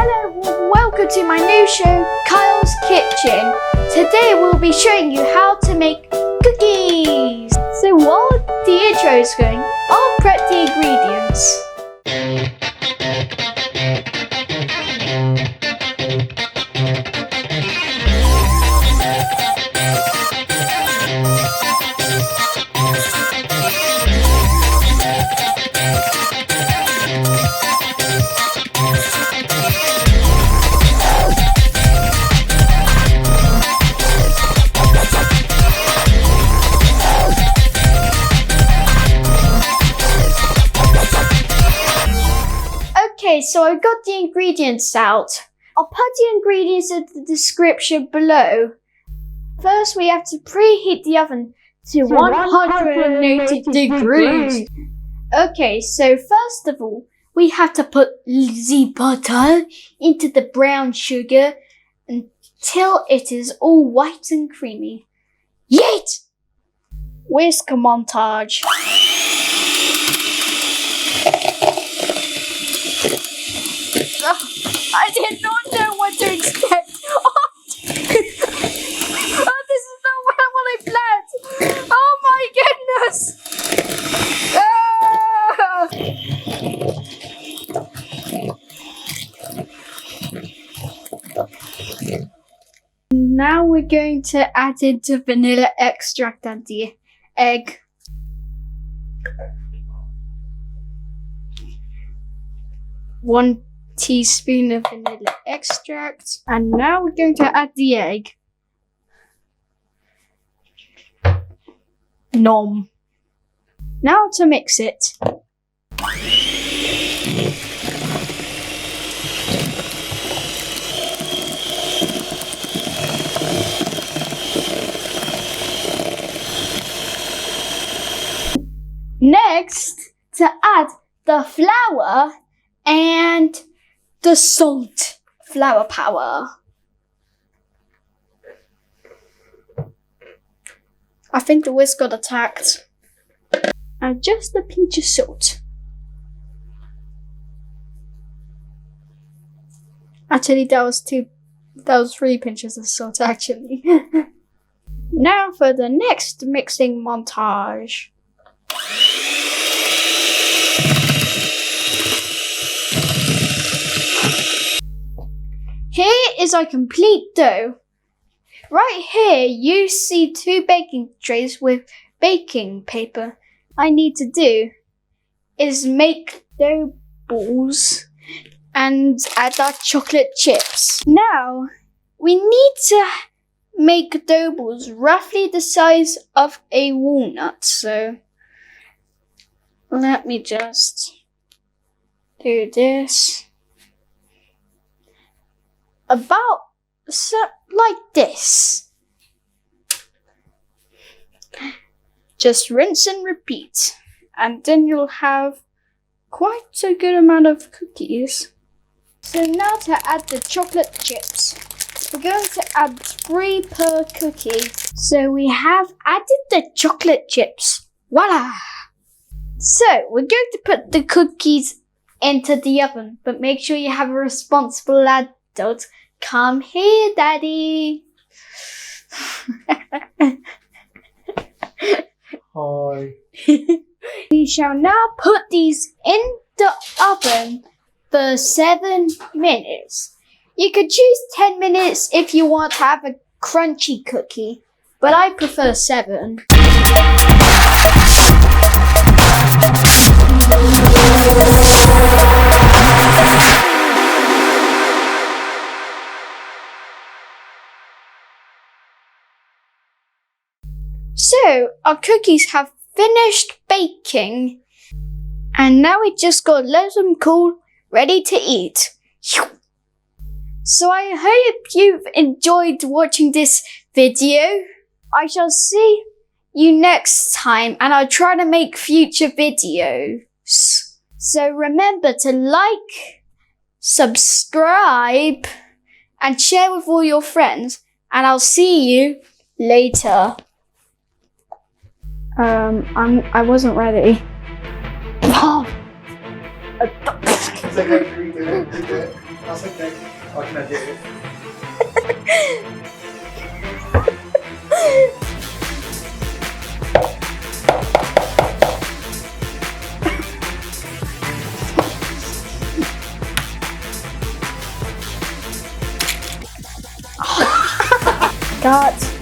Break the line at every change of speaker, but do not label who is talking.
Hello, welcome to my new show, Kyle's Kitchen. Today we'll be showing you how to make cookies. So while the intro is going, I'll prep the ingredients. Okay, so I got the ingredients out. I'll put the ingredients in the description below. First, we have to preheat the oven to 180 degrees. Okay, so first of all, we have to put the butter into the brown sugar until it is all white and creamy. Yeet! Whisk montage. I did not know what to expect. Oh, this is not what I planned. Oh my goodness. Now we're going to add in the vanilla extract and the egg. One teaspoon of vanilla extract, and now we're going to add the egg. Nom. Now to mix it. Next, to add the flour and the salt, flour power. I think the whisk got attacked. And just a pinch of salt. Actually, that was 3 pinches of salt, actually. Now for the next mixing montage. Here is our complete dough. Right here you see 2 baking trays with baking paper. I need to do is make dough balls and add our chocolate chips. Now we need to make dough balls roughly the size of a walnut. So let me just do this. About like this. Just rinse and repeat, and then you'll have quite a good amount of cookies. So now to add the chocolate chips. We're going to add 3 per cookie. So we have added the chocolate chips. Voila! So we're going to put the cookies into the oven, but make sure you have a responsible adult. Come here, Daddy.
Hi.
We shall now put these in the oven for 7 minutes. You could choose 10 minutes if you want to have a crunchy cookie, but I prefer 7. So, our cookies have finished baking, and now we just got to let them cool, ready to eat. So I hope you've enjoyed watching this video. I shall see you next time, and I'll try to make future videos. So remember to like, subscribe, and share with all your friends, and I'll see you later. I wasn't ready.
It's like a That's okay. I can edit it.
God.